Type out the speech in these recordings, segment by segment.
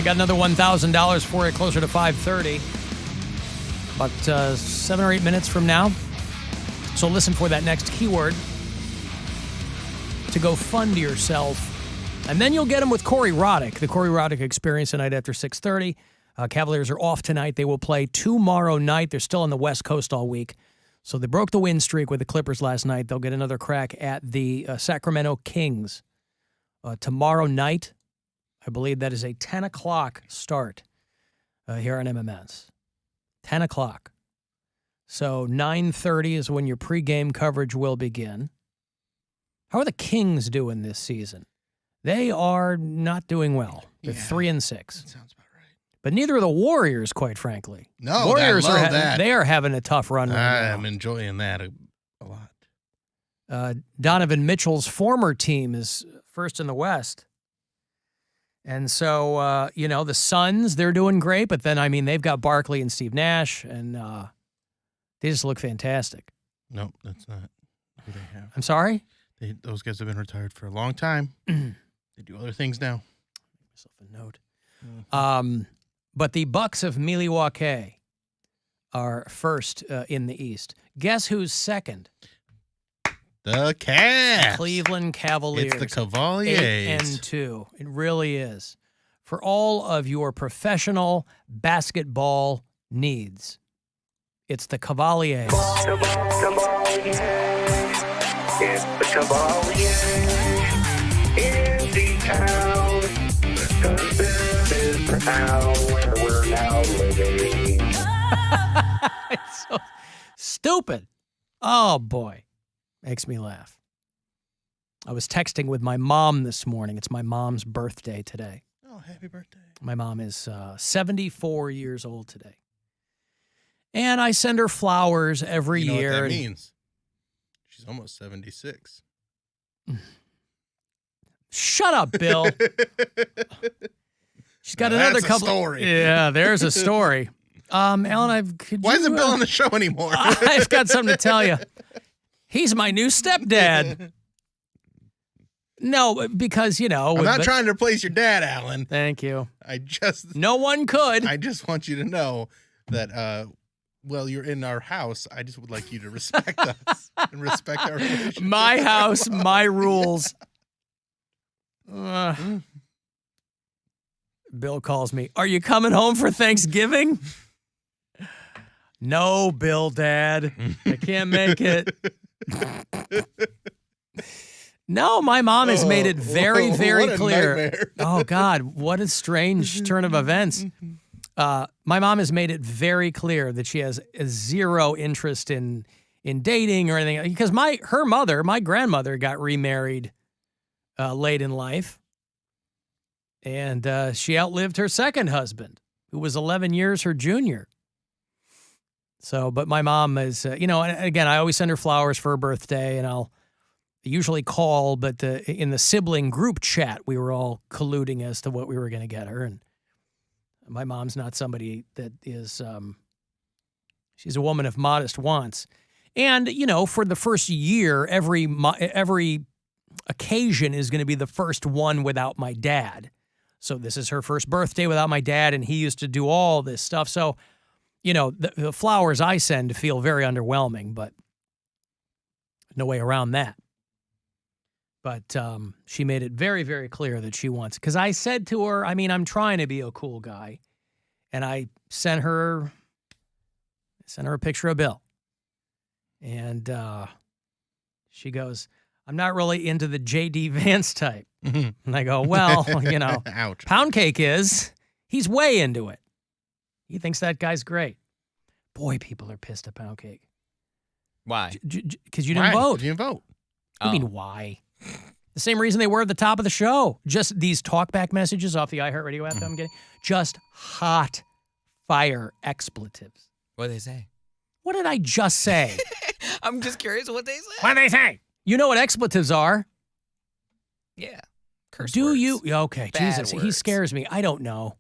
I got another $1,000 for you closer to 5:30. About 7 or 8 minutes from now. So listen for that next keyword to go fund yourself. And then you'll get them with Corey Roddick, the Corey Roddick Experience tonight after 6:30. Cavaliers are off tonight. They will play tomorrow night. They're still on the West Coast all week. So they broke the win streak with the Clippers last night. They'll get another crack at the Sacramento Kings tomorrow night. I believe that is a 10 o'clock start here on MMS. 10 o'clock. So 9:30 is when your pregame coverage will begin. How are the Kings doing this season? They are not doing well. They're 3-6. That sounds about right. But neither are the Warriors, quite frankly. No, Warriors that. They are having a tough run right now. I'm enjoying that a lot. Donovan Mitchell's former team is first in the West. And so, the Suns, they're doing great. But then, they've got Barkley and Steve Nash, and they just look fantastic. Nope, that's not who they have. I'm sorry? Those guys have been retired for a long time. They do other things now. Make myself a note. Mm-hmm. But the Bucks of Milwaukee are first in the East. Guess who's second? The Cavs. Cleveland Cavaliers. It's the Cavaliers. 8-2. It really is. For all of your professional basketball needs, it's the Cavaliers. It's the Cavaliers in the town. Because this is the town where we're now living. It's so stupid. Oh, boy. Makes me laugh. I was texting with my mom this morning. It's my mom's birthday today. Oh, happy birthday. My mom is 74 years old today. And I send her flowers every year. You know what that means? She's almost 76. Shut up, Bill. She's got another couple. Story. Yeah, there's a story. Alan, Why isn't Bill on the show anymore? I've got something to tell you. He's my new stepdad. No, because, I'm not trying to replace your dad, Alan. Thank you. No one could. I just want you to know that, you're in our house. I just would like you to respect us and respect our relationship. My house, my rules. Bill calls me. Are you coming home for Thanksgiving? No, Bill, Dad. I can't make it. No, my mom has made it very, very clear. Nightmare. Oh, God, what a strange turn of events. My mom has made it very clear that she has zero interest in dating or anything. Because her mother, my grandmother, got remarried late in life. And she outlived her second husband, who was 11 years her junior. So, but my mom is, and again, I always send her flowers for her birthday, and I'll usually call, but in the sibling group chat, we were all colluding as to what we were going to get her. And my mom's not somebody that is, she's a woman of modest wants. And, for the first year, every occasion is going to be the first one without my dad. So this is her first birthday without my dad, and he used to do all this stuff. So, the flowers I send feel very underwhelming, but no way around that. But she made it very, very clear that she wants, because I said to her, I'm trying to be a cool guy, and I sent her a picture of Bill. And she goes, I'm not really into the J.D. Vance type. And I go, well, Ouch. Poundcake is. He's way into it. He thinks that guy's great. Boy, people are pissed at Poundcake. Why? Because you didn't vote. You didn't vote. I mean, why? The same reason they were at the top of the show. Just these talkback messages off the iHeartRadio app that I'm getting. Just hot fire expletives. What did they say? What did I just say? I'm just curious what they say. What did they say? You know what expletives are? Yeah. Curse Do words. you? Okay, Bad Jesus. He words. scares me. I don't know.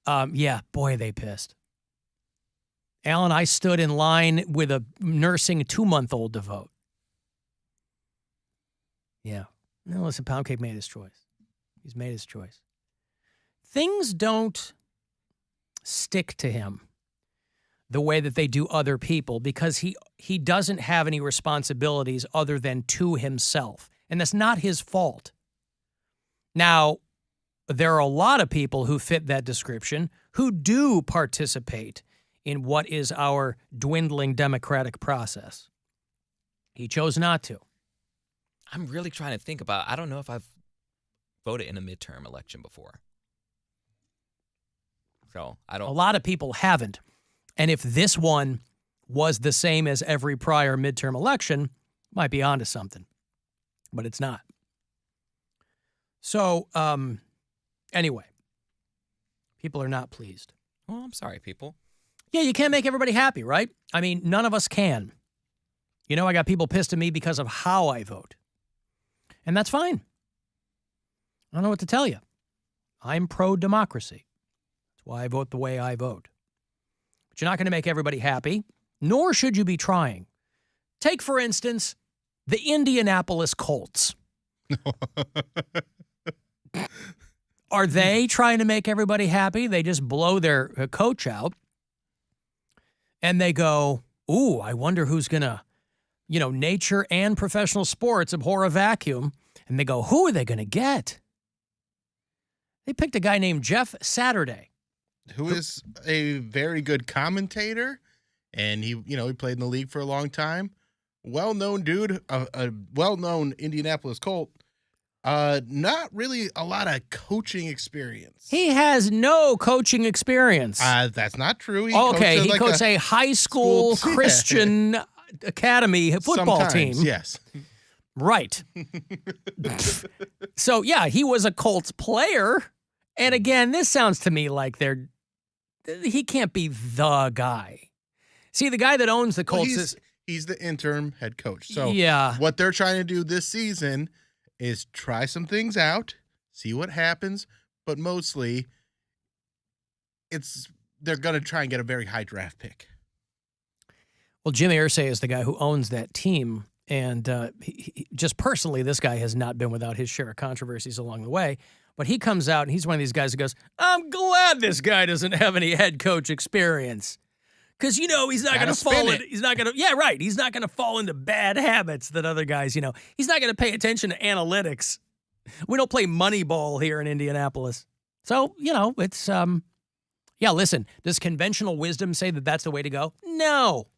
Yeah, boy, they pissed. Alan, I stood in line with a nursing 2-month-old to vote. Yeah. No, listen, Poundcake made his choice. He's made his choice. things don't stick to him the way that they do other people because he doesn't have any responsibilities other than to himself. And that's not his fault. Now, there are a lot of people who fit that description who do participate in what is our dwindling democratic process. He chose not to. I'm really trying to think about, I don't know if I've voted in a midterm election before. So I don't. A lot of people haven't. And if this one was the same as every prior midterm election, might be onto something. But it's not. So, anyway, people are not pleased. Well, I'm sorry, people. Yeah, you can't make everybody happy, right? I mean, none of us can. You know, I got people pissed at me because of how I vote. And that's fine. I don't know what to tell you. I'm pro-democracy. That's why I vote the way I vote. But you're not going to make everybody happy, nor should you be trying. Take, for instance, the Indianapolis Colts. Are they trying to make everybody happy? They just blow their coach out. And they go, ooh, I wonder who's going to, nature and professional sports abhor a vacuum. And they go, who are they going to get? They picked a guy named Jeff Saturday. Who is a very good commentator. And he played in the league for a long time. Well-known dude, a well-known Indianapolis Colt. Not really a lot of coaching experience. He has no coaching experience. That's not true. He coached a high school Christian academy football team. Yes. Right. So, yeah, he was a Colts player. And again, this sounds to me like he can't be the guy. See, the guy that owns the Colts he's the interim head coach. So yeah, what they're trying to do this season is try some things out, see what happens, but mostly they're going to try and get a very high draft pick. Well, Jim Irsay is the guy who owns that team, and he just personally, this guy has not been without his share of controversies along the way, but he comes out, and he's one of these guys who goes, I'm glad this guy doesn't have any head coach experience. Because, he's not going to fall into, he's not going to fall into bad habits that other guys, he's not going to pay attention to analytics. We don't play Moneyball here in Indianapolis. So, it's, listen, does conventional wisdom say that that's the way to go? No.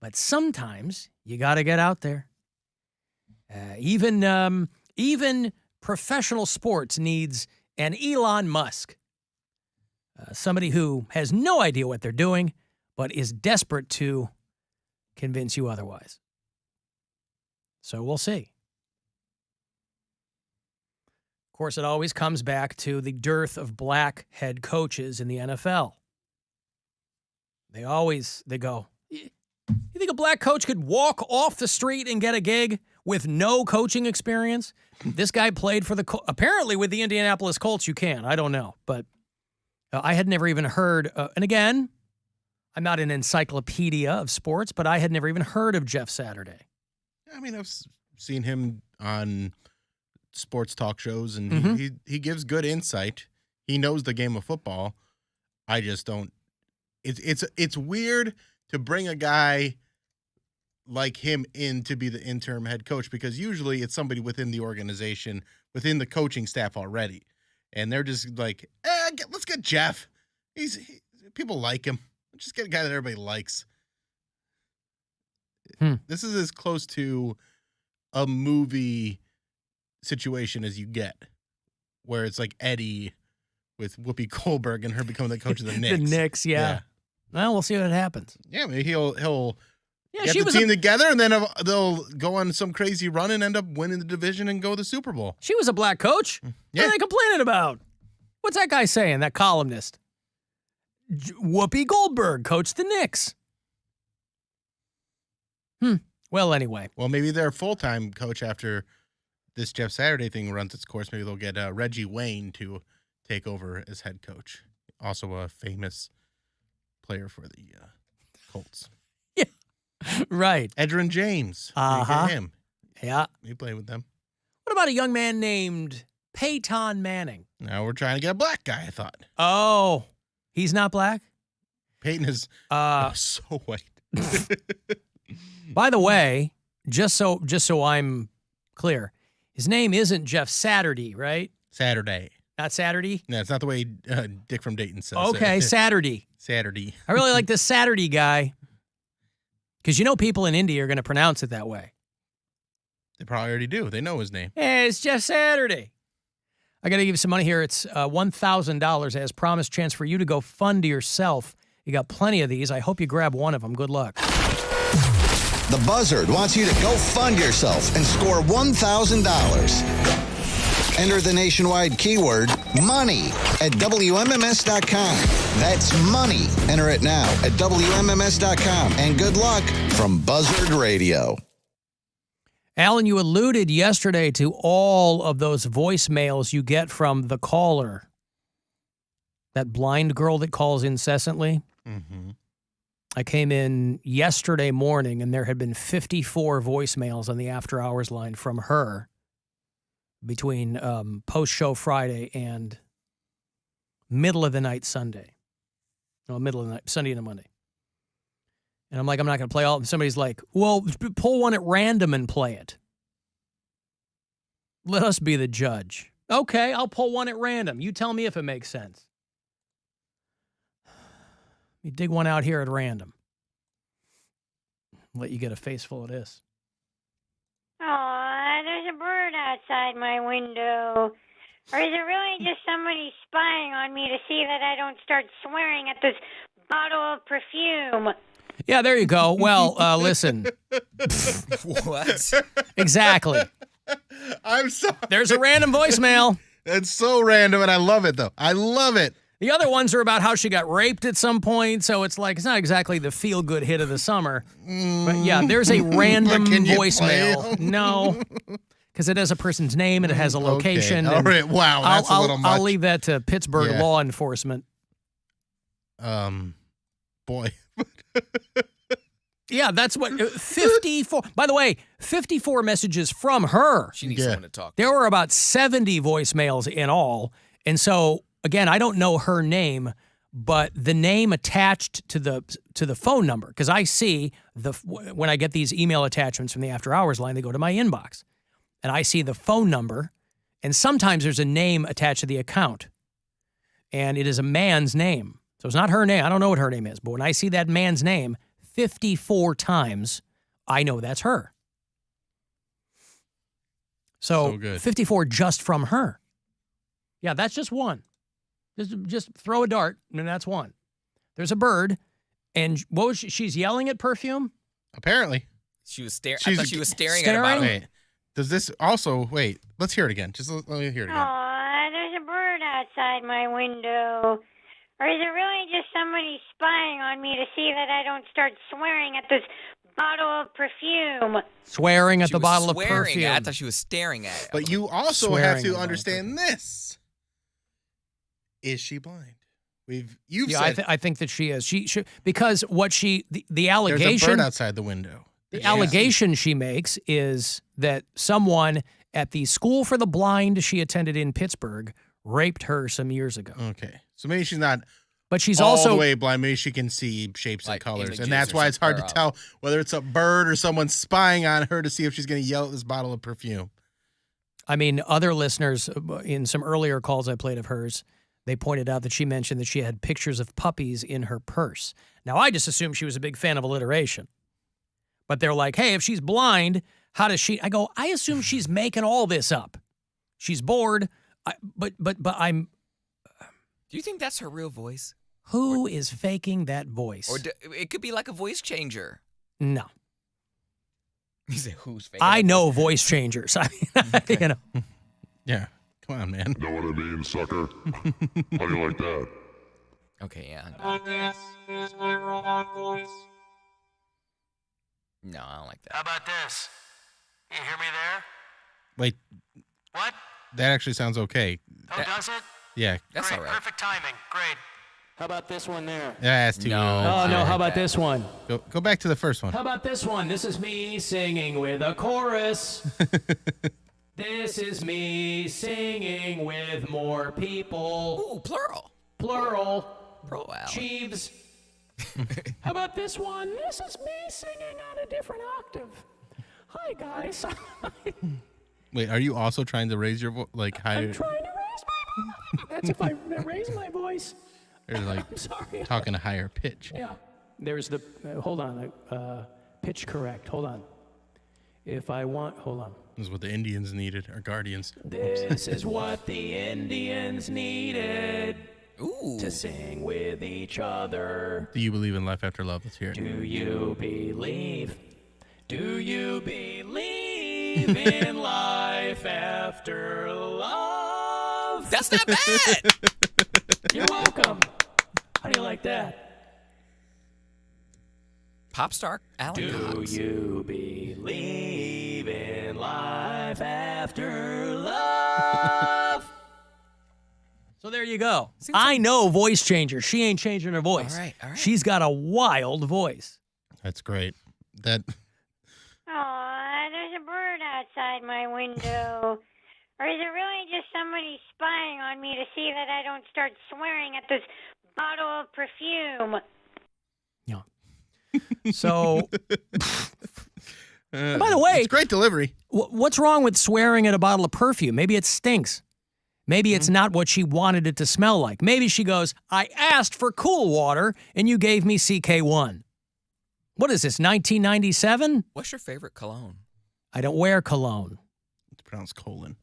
But sometimes you got to get out there. Even professional sports needs an Elon Musk, somebody who has no idea what they're doing, but is desperate to convince you otherwise. So we'll see. Of course, it always comes back to the dearth of black head coaches in the NFL. They go, you think a black coach could walk off the street and get a gig with no coaching experience? This guy played for apparently with the Indianapolis Colts, you can. I don't know, but I had never even heard, and again, I'm not an encyclopedia of sports, but I had never even heard of Jeff Saturday. I mean, I've seen him on sports talk shows, and he gives good insight. He knows the game of football. I just don't. It's weird to bring a guy like him in to be the interim head coach, because usually it's somebody within the organization, within the coaching staff already, and they're just like, let's get Jeff. People like him. Just get a guy that everybody likes. This is as close to a movie situation as you get, where it's like Eddie with Whoopi Goldberg and her becoming the coach of the Knicks. The Knicks, yeah. Well, we'll see what happens. Yeah, maybe he'll get the team together, and then they'll go on some crazy run and end up winning the division and go to the Super Bowl. She was a black coach. Yeah. What are they complaining about? What's that guy saying, that columnist? Whoopi Goldberg coached the Knicks. Well, anyway. Well, maybe their full-time coach after this Jeff Saturday thing runs its course. Maybe they'll get Reggie Wayne to take over as head coach. Also a famous player for the Colts. Yeah, right. Edgerrin James. Uh-huh. Him. Yeah. He played with them. What about a young man named Peyton Manning. Now we're trying to get a black guy, I thought. Oh, he's not black? Peyton is so white. By the way, just so I'm clear, his name isn't Jeff Saturday, right? Saturday. Not Saturday? No, it's not the way Dick from Dayton says Okay, it. Saturday. Saturday. I really like this Saturday guy. Because you know people in India are going to pronounce it that way. They probably already do. They know his name. Hey, it's Jeff Saturday. I got to give you some money here. It's $1,000 as promised. Chance for you to go fund yourself. You got plenty of these. I hope you grab one of them. Good luck. The Buzzard wants you to go fund yourself and score $1,000. Enter the nationwide keyword money at WMMS.com. That's money. Enter it now at WMMS.com. And good luck from Buzzard Radio. Alan, you alluded yesterday to all of those voicemails you get from the caller. That blind girl that calls incessantly. Mm-hmm. I came in yesterday morning, and there had been 54 voicemails on the after hours line from her between post-show Friday and middle of the night Sunday. No, middle of the night, Sunday and Monday. And I'm like, I'm not going to play all of them. Somebody's like, well, pull one at random and play it. Let us be the judge. Okay, I'll pull one at random. You tell me if it makes sense. You dig one out here at random. Let you get a face full of this. Aw, there's a bird outside my window. Or is it really just somebody spying on me to see that I don't start swearing at this bottle of perfume? Yeah, there you go. Well, listen. What? Exactly. I'm sorry. There's a random voicemail. It's so random, and I love it, though. I love it. The other ones are about how she got raped at some point, so it's like, it's not exactly the feel-good hit of the summer. But yeah, there's a random Can you voicemail. play 'em? No, because it has a person's name and it has a location. Okay. All and right. Wow, that's a little much. I'll leave that to Pittsburgh Yeah. law enforcement. Boy. Yeah, that's what, 54. By the way, 54 messages from her. She needs Yeah. someone to talk to. There were about 70 voicemails in all. And so, again, I don't know her name, but the name attached to the phone number, because I see when I get these email attachments from the after hours line, they go to my inbox. And I see the phone number, and sometimes there's a name attached to the account. And it is a man's name. So it's not her name. I don't know what her name is. But when I see that man's name 54 times, I know that's her. So good. 54 just from her. Yeah, that's just one. Just throw a dart, and that's one. There's a bird, and what was she's yelling at perfume? Apparently. She was staring. I thought she was staring at staring? a bottle. Wait. Does this also... Wait. Let's hear it again. Just let me hear it again. Aw, there's a bird outside my window. Or is it really just somebody spying on me to see that I don't start swearing at this bottle of perfume? Swearing at She the was bottle of swearing perfume. at it. I thought she was staring at it. But you also Swearing have at to the understand this. Is she blind? You've Yeah, said I think that she is. She because what the there's a allegation bird outside the window. the allegation she makes is that someone at the school for the blind she attended in Pittsburgh raped her some years ago. Okay. So maybe she's not But she's all also the way blind. Maybe she can see shapes Like and colors. images And that's or why it's hard to something. tell whether it's a bird or someone spying on her to see if she's going to yell at this bottle of perfume. I mean, other listeners in some earlier calls I played of hers, they pointed out that she mentioned that she had pictures of puppies in her purse. Now, I just assumed she was a big fan of alliteration. But they're like, hey, if she's blind, how does she? I go, I assume she's making all this up. She's bored. But I'm. Do you think that's her real voice? Who is faking that voice? Or it could be like a voice changer. No. You say who's faking? I that know voice? voice changers. I mean, you know. Yeah. Come on, man. Know what I mean, sucker? How do you like that? Okay, yeah. This is my robot voice. No, I don't like that. How about this? You hear me there? Wait, What? that actually sounds okay. Oh, does it? Yeah. That's Great, all right. perfect timing. Great. How about this one there? Yeah, that's too No. Oh, no. How about this one? Go back to the first one. How about this one? This is me singing with a chorus. This is me singing with more people. Ooh, plural. Plural. Bro, Alan. Cheeves. How about this one? This is me singing on a different octave. Hi, guys. Wait, are you also trying to raise your voice, like higher? I'm trying to raise my voice. That's if I raise my voice. Or like I'm sorry. talking a higher pitch. Yeah. There's the, hold on, pitch correct. Hold on. If I want, hold on. This is what the Indians needed, or Guardians. This is what the Indians needed. Ooh. To sing with each other. Do you believe in life after love? Let's hear it. Do you believe? Do you believe in life after love? That's not bad. You're welcome. How do you like that? Pop star Alan Do Cox. you believe in life after love? So there you go. I know voice changer. She ain't changing her voice. All right, all right. She's got a wild voice. That's great. That Aw, there's a bird outside my window. Or is it really just somebody spying on me to see that I don't start swearing at this bottle of perfume? Yeah. So, by the way, it's great delivery. What's wrong with swearing at a bottle of perfume? Maybe it stinks. Maybe it's not what she wanted it to smell like. Maybe she goes, I asked for cool water and you gave me CK1. What is this, 1997? What's your favorite cologne? I don't wear cologne. It's pronounced colon.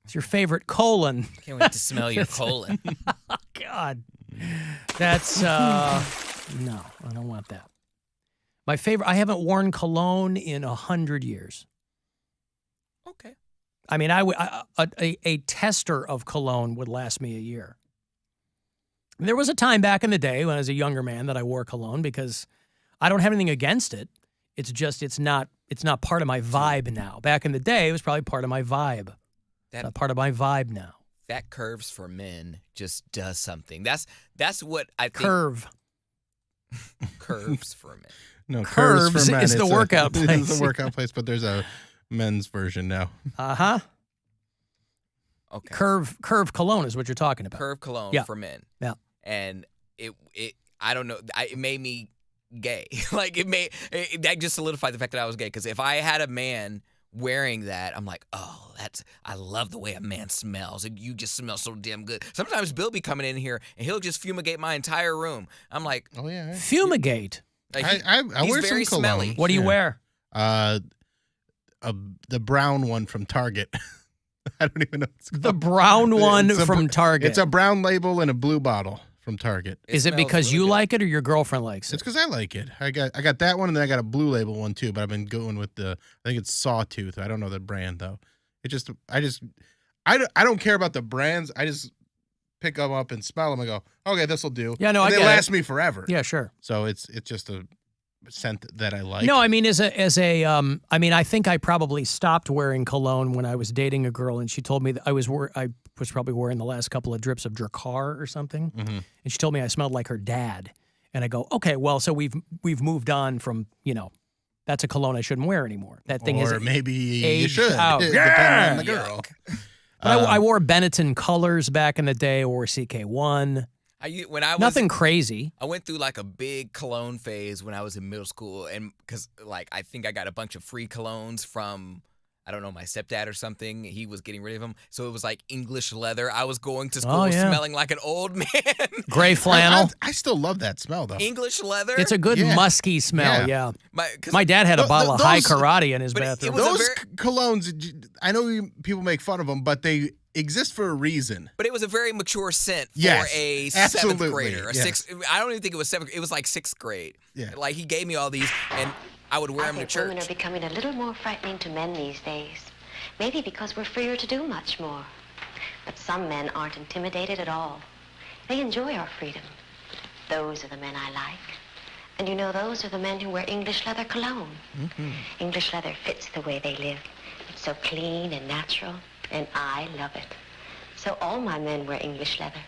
It's your favorite colon. Can't wait to smell your colon. God. That's, no, I don't want that. My favorite, I haven't worn cologne in 100 years. Okay. I mean, a tester of cologne would last me a year. There was a time back in the day when I was a younger man that I wore cologne because I don't have anything against it. It's just it's not part of my vibe now. Back in the day, it was probably part of my vibe. It's not part of my vibe now. That Curves for Men just does something. That's what I think. Curves for Men. No, Curves for men. is the workout place. It's the workout place, but there's a men's version now. Uh-huh. Okay. Curve cologne is what you're talking about. Curve cologne Yeah. for men. Yeah. And it I don't know, it made me gay. Like that just solidified the fact that I was gay, because if I had a man wearing that, I'm like, oh, I love the way a man smells. And you just smell so damn good. Sometimes Bill be coming in here and he'll just fumigate my entire room. I'm like, oh yeah. Fumigate. Like I he's wear very some cologne. smelly. What do you wear? The brown one from Target. I don't even know. What it's called. The brown one from Target. It's a brown label and a blue bottle from Target. Is it smells because really you good. like it or your girlfriend likes It's it? because I like it. I got that one, and then I got a blue label one too. But I've been going with I think it's Sawtooth. I don't know the brand though. I don't care about the brands. I just pick them up and smell them and go, okay, this will do. Yeah, no, and I they get last it. me forever. Yeah, sure. So it's just a scent that I like. No, I mean, I mean, I think I probably stopped wearing cologne when I was dating a girl, and she told me that I was probably wearing the last couple of drips of Drakkar or something, and she told me I smelled like her dad, and I go, okay, well, so we've moved on from, that's a cologne I shouldn't wear anymore. That thing is or maybe you aged should, out. depending on the girl. But I wore Benetton Colors back in the day, or CK1. When I was Nothing crazy. I went through like a big cologne phase when I was in middle school, and because like I think I got a bunch of free colognes from, I don't know, my stepdad or something. He was getting rid of them, so it was like English leather. I was going to school smelling like an old man. Gray flannel. I still love that smell though. English leather. It's a good musky smell, yeah. My dad had a bottle of High Karate in his bathroom. Those colognes, I know people make fun of them, but they exist for a reason. But it was a very mature scent for Yes, a absolutely, 7th grader. yes. I don't even think it was 7th. It was like 6th grade. Yeah. Like he gave me all these, and I would wear them to think church. women are becoming a little more frightening to men these days. Maybe because we're freer to do much more. But some men aren't intimidated at all. They enjoy our freedom. Those are the men I like. And you know, those are the men who wear English leather cologne. English leather fits the way they live. It's so clean and natural, and I love it. So all my men wear English leather,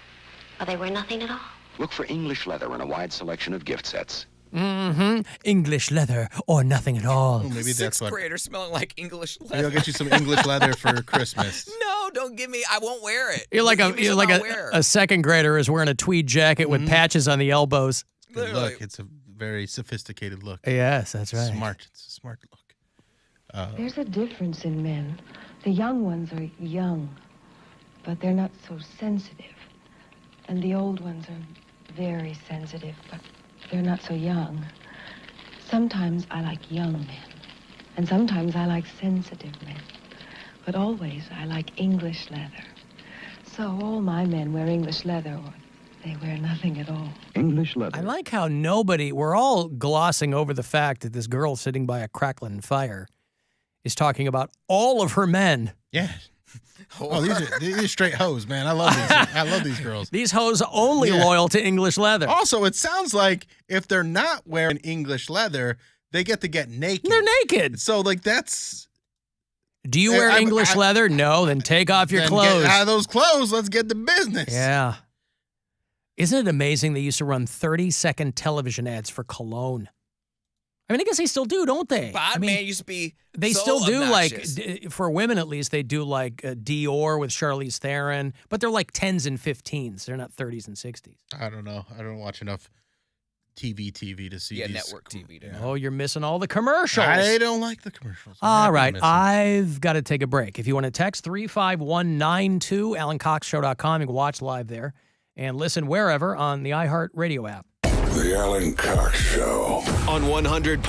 or they wear nothing at all. Look for English leather in a wide selection of gift sets. English leather or nothing at all. Maybe that's Sixth what. grader smelling like English Maybe leather. I'll get you some English leather for Christmas. No, don't give me. I won't wear it. You're like Give me something I'll wear. a second grader is wearing a tweed jacket with patches on the elbows. Good Literally. look. It's a very sophisticated look. Yes, that's right. Smart. It's a smart look. There's a difference in men. The young ones are young, but they're not so sensitive. And the old ones are very sensitive, but they're not so young. Sometimes I like young men, and sometimes I like sensitive men. But always I like English leather. So all my men wear English leather, or they wear nothing at all. English leather. I like how we're all glossing over the fact that this girl sitting by a crackling fire is talking about all of her men. Yeah. Oh, these are straight hoes, man. I love these. I love these girls. These hoes only loyal to English leather. Also, it sounds like if they're not wearing English leather, they get to get naked. They're naked. So, like, that's... Do you wear English leather? No, then take off your clothes. Get out of those clothes. Let's get to business. Yeah. Isn't it amazing they used to run 30-second television ads for cologne? I mean, I guess they still do, don't they? Bod man used to be. They so still do, obnoxious. like, for women at least, they do like Dior with Charlize Theron, but they're like 10s and 15s. They're not 30s and 60s. I don't know. I don't watch enough TV to see these. Network TV. Oh, you're missing all the commercials. I don't like the commercials. All right, I've got to take a break. If you want to text 35192, AlanCoxShow.com, you can watch live there and listen wherever on the iHeart Radio app. The Alan Cox Show. On 100.